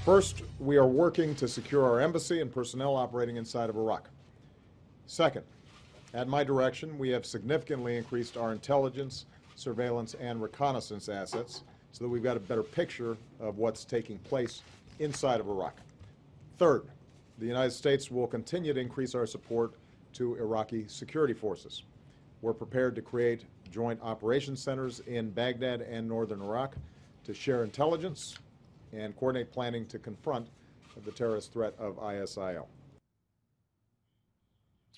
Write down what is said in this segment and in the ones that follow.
First, we are working to secure our embassy and personnel operating inside of Iraq. Second, at my direction, we have significantly increased our intelligence, surveillance, and reconnaissance assets so that we've got a better picture of what's taking place inside of Iraq. Third, the United States will continue to increase our support to Iraqi security forces. We're prepared to create joint operations centers in Baghdad and northern Iraq to share intelligence and coordinate planning to confront the terrorist threat of ISIL.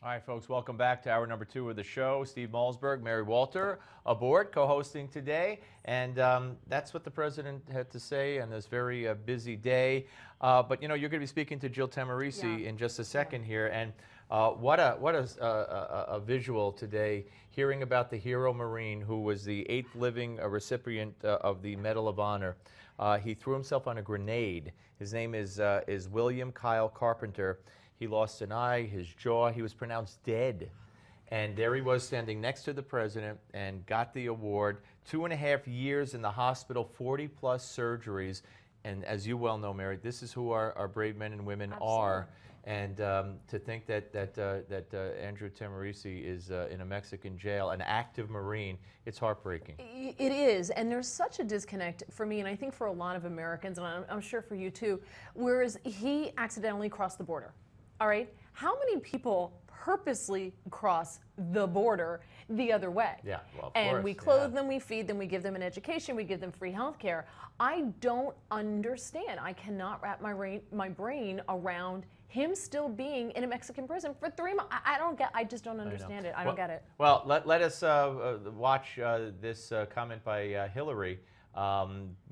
All right, folks, welcome back to hour number 2 of the show. Steve Malzberg, Mary Walter aboard, co-hosting today. And that's what the president had to say on this very busy day. But, you know, you're going to be speaking to Jill Tahmooressi in just a second here. And what a visual today, hearing about the hero Marine who was the 8th living recipient of the Medal of Honor. He threw himself on a grenade. His name is William Kyle Carpenter. He lost an eye, his jaw. He was pronounced dead. And there he was standing next to the president and got the award. 2.5 years in the hospital, 40-plus surgeries. And as you well know, Mary, this is who our brave men and women are. And to think that Andrew Tahmooressi is in a Mexican jail, an active Marine, it's heartbreaking. It is, and there's such a disconnect for me, and I think for a lot of Americans, and I'm sure for you too, whereas he accidentally crossed the border. All right, how many people purposely cross the border the other way? Yeah, well, of and course, we clothe them, we feed them, we give them an education, we give them free health care. I don't understand. I cannot wrap my brain around him still being in a Mexican prison for 3 months. I just don't understand it. I don't get it. Well, let us watch this comment by Hillary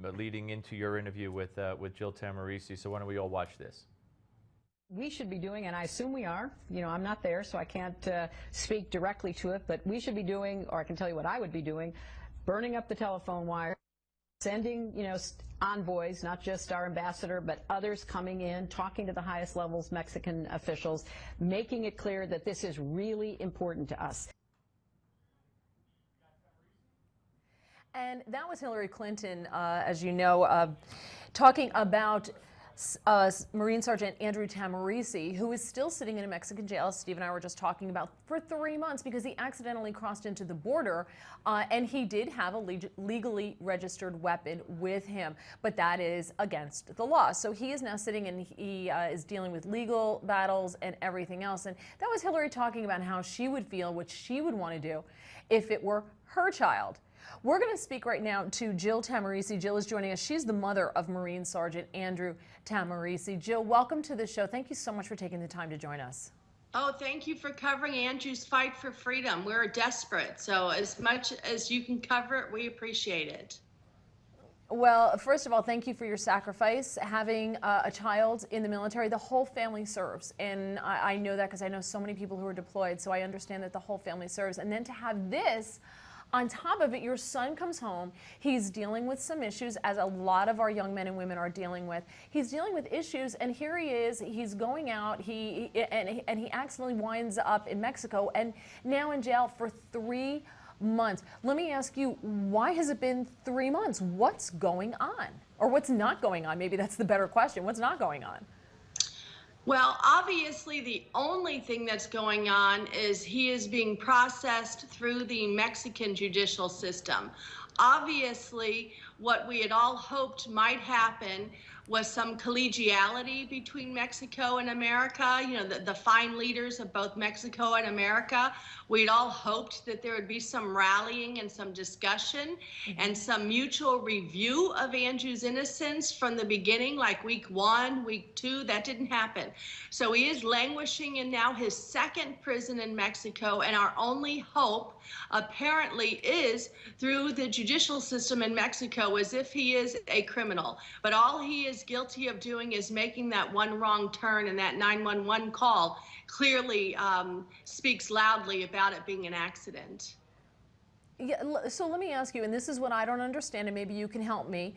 leading into your interview with Jill Tahmooressi. So why don't we all watch this? We should be doing, and I assume we are, you know, I'm not there, so I can't speak directly to it, but we should be doing, or I can tell you what I would be doing, burning up the telephone wire, sending, you know, envoys, not just our ambassador, but others coming in, talking to the highest levels, Mexican officials, making it clear that this is really important to us. And that was Hillary Clinton, as you know, talking about Marine Sergeant Andrew Tahmooressi, who is still sitting in a Mexican jail, Steve and I were just talking about, for 3 months because he accidentally crossed into the border, and he did have a legally registered weapon with him, but that is against the law. So he is now sitting and he is dealing with legal battles and everything else. And that was Hillary talking about how she would feel, what she would want to do if it were her child. We're going to speak right now to Jill Tahmooressi. Jill is joining us. She's the mother of Marine Sergeant Andrew Tahmooressi. Jill, welcome to the show. Thank you so much for taking the time to join us. Oh, thank you for covering Andrew's fight for freedom. We're desperate, so as much as you can cover it, we appreciate it. Well, first of all, thank you for your sacrifice. Having a child in the military, the whole family serves. And I know that because I know so many people who are deployed, so I understand that the whole family serves. And then to have this, on top of it, your son comes home. He's dealing with some issues, as a lot of our young men and women are dealing with. He's dealing with issues, and here he is. He's going out. He accidentally winds up in Mexico, and now in jail for 3 months. Let me ask you, why has it been 3 months? What's going on, or what's not going on? Maybe that's the better question. What's not going on? Well, obviously, the only thing that's going on is he is being processed through the Mexican judicial system. Obviously, what we had all hoped might happen was some collegiality between Mexico and America, you know, the fine leaders of both Mexico and America. We'd all hoped that there would be some rallying and some discussion and some mutual review of Andrew's innocence from the beginning, like week 1, week 2. That didn't happen. So he is languishing in now his 2nd prison in Mexico, and our only hope apparently is through the judicial system in Mexico, as if he is a criminal. But all he is guilty of doing is making that one wrong turn, and that 911 call clearly speaks loudly about it being an accident. Yeah, so let me ask you, and this is what I don't understand, and maybe you can help me.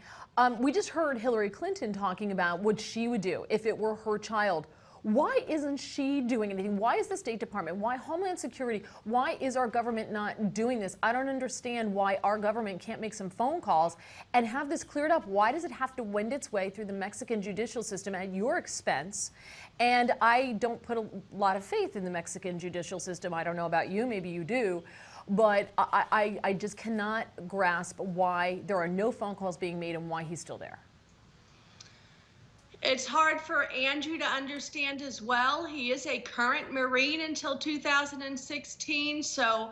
We just heard Hillary Clinton talking about what she would do if it were her child. Why isn't she doing anything? Why is the State Department? Why Homeland Security? Why is our government not doing this? I don't understand why our government can't make some phone calls and have this cleared up. Why does it have to wend its way through the Mexican judicial system at your expense? And I don't put a lot of faith in the Mexican judicial system. I don't know about you, maybe you do. But I just cannot grasp why there are no phone calls being made and why he's still there. It's hard for Andrew to understand as well. He is a current Marine until 2016, so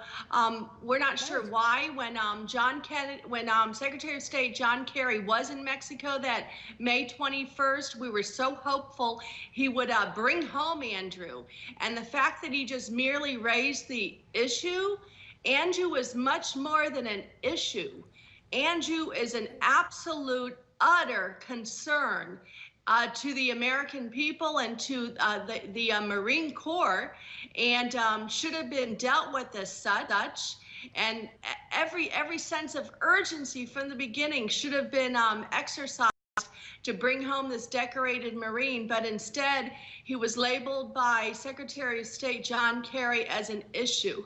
we're not sure why. When Secretary of State John Kerry was in Mexico that May 21st, we were so hopeful he would bring home Andrew. And the fact that he just merely raised the issue, Andrew is much more than an issue. Andrew is an absolute, utter concern to the American people and to the Marine Corps, and should have been dealt with as such. And every sense of urgency from the beginning should have been exercised to bring home this decorated Marine, but instead he was labeled by Secretary of State John Kerry as an issue.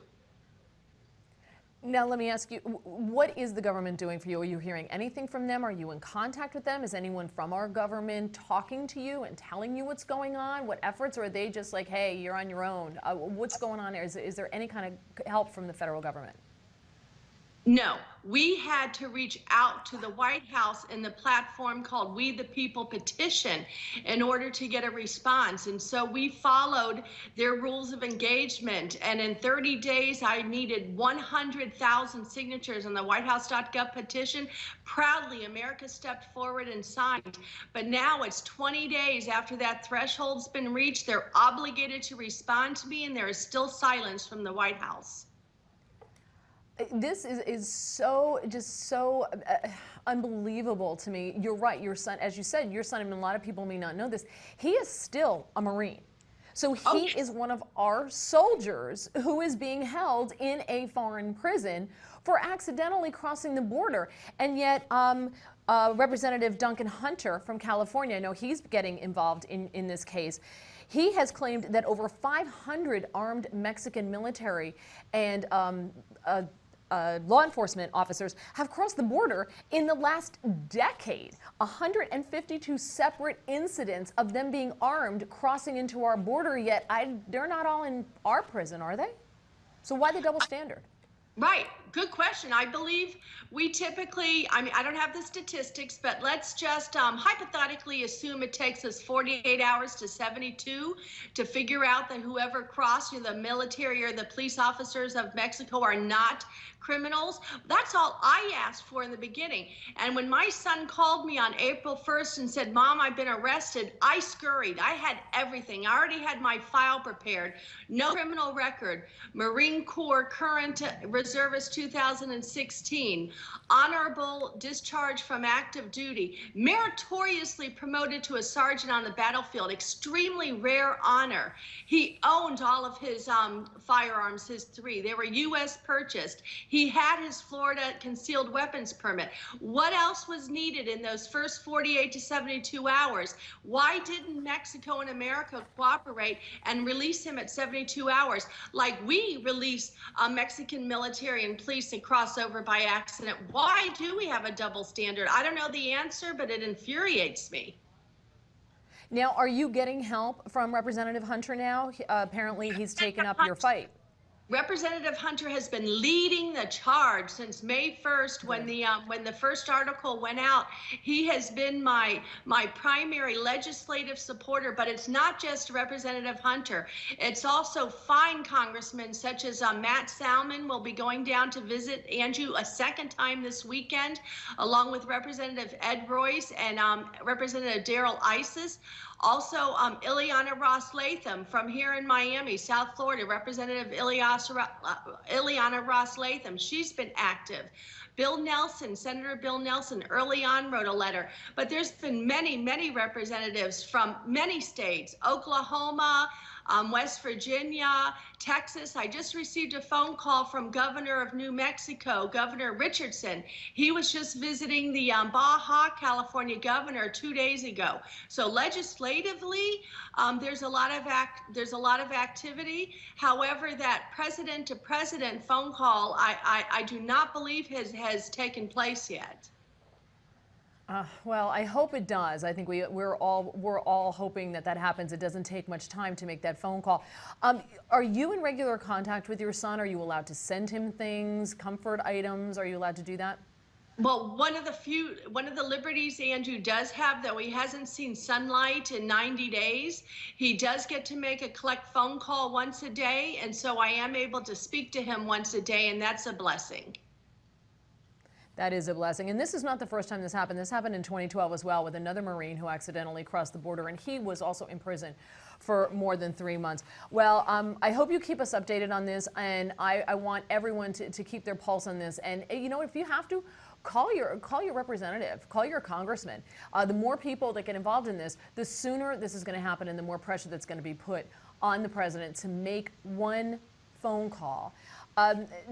Now, let me ask you, what is the government doing for you? Are you hearing anything from them? Are you in contact with them? Is anyone from our government talking to you and telling you what's going on? What efforts? Or are they just like, hey, you're on your own? What's going on there? Is there any kind of help from the federal government? No, we had to reach out to the White House in the platform called We the People petition in order to get a response. And so we followed their rules of engagement. And in 30 days, I needed 100,000 signatures on the whitehouse.gov petition. Proudly, America stepped forward and signed. But now it's 20 days after that threshold's been reached. They're obligated to respond to me, and there is still silence from the White House. This is so unbelievable to me. You're right, your son, as you said, your son, and a lot of people may not know this, he is still a Marine. So he is one of our soldiers who is being held in a foreign prison for accidentally crossing the border. And yet Representative Duncan Hunter from California, I know he's getting involved in this case. He has claimed that over 500 armed Mexican military and law enforcement officers have crossed the border in the last decade. 152 separate incidents of them being armed crossing into our border, yet they're not all in our prison, are they? So why the double standard? Right. Good question. I believe we typically, I mean, I don't have the statistics, but let's just hypothetically assume it takes us 48 hours to 72 to figure out that whoever crossed, the military or the police officers of Mexico are not criminals. That's all I asked for in the beginning. And when my son called me on April 1st and said, Mom, I've been arrested, I scurried. I had everything. I already had my file prepared. No criminal record. Marine Corps current reservist 2016. Honorable discharge from active duty. Meritoriously promoted to a sergeant on the battlefield. Extremely rare honor. He owned all of his firearms, his 3. They were U.S. purchased. He had his Florida concealed weapons permit. What else was needed in those first 48 to 72 hours? Why didn't Mexico and America cooperate and release him at 72 hours like we release Mexican military and police and cross over by accident? Why do we have a double standard? I don't know the answer, but it infuriates me. Now, are you getting help from Representative Hunter now? Apparently, he's taken up your fight. Representative Hunter has been leading the charge since May 1st when the first article went out. He has been my primary legislative supporter, but it's not just Representative Hunter. It's also fine congressmen such as Matt Salmon will be going down to visit Andrew a second time this weekend, along with Representative Ed Royce and Representative Daryl Isis. Also, Ileana Ross Latham from here in Miami, South Florida, Representative Ileana Ross Latham, she's been active. Bill Nelson, Senator Bill Nelson, early on wrote a letter. But there's been many, many representatives from many states, Oklahoma, West Virginia, Texas. I just received a phone call from Governor of New Mexico, Governor Richardson. He was just visiting the Baja California governor 2 days ago. So legislatively, there's a lot of activity. However, that president-to-president phone call, I do not believe has taken place yet. Well, I hope it does. I think we're all hoping that that happens. It doesn't take much time to make that phone call. Are you in regular contact with your son? Are you allowed to send him things, comfort items? Are you allowed to do that? Well, one of the liberties Andrew does have, though he hasn't seen sunlight in 90 days, he does get to make a collect phone call once a day, and so I am able to speak to him once a day, and that's a blessing. That is a blessing. And this is not the first time this happened. This happened in 2012 as well with another Marine who accidentally crossed the border, and he was also in prison for more than 3 months. Well, I hope you keep us updated on this, and I want everyone to keep their pulse on this. And, you know, if you have to, call your representative, call your congressman. The more people that get involved in this, the sooner this is going to happen and the more pressure that's going to be put on the president to make one phone call.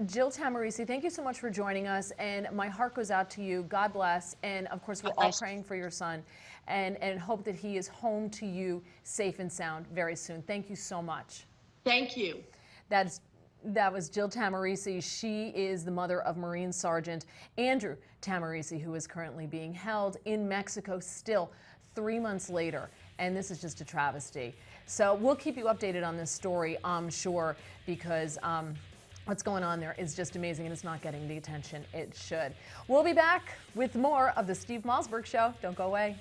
Jill Tahmooressi, thank you so much for joining us, and my heart goes out to you. God bless, and of course we're all praying for your son and hope that he is home to you safe and sound very soon. Thank you so much. Thank you. That was Jill Tahmooressi. She is the mother of Marine Sergeant Andrew Tahmooressi, who is currently being held in Mexico still 3 months later, and this is just a travesty. So we'll keep you updated on this story, I'm sure, because what's going on there is just amazing, and it's not getting the attention it should. We'll be back with more of the Steve Malzberg Show. Don't go away.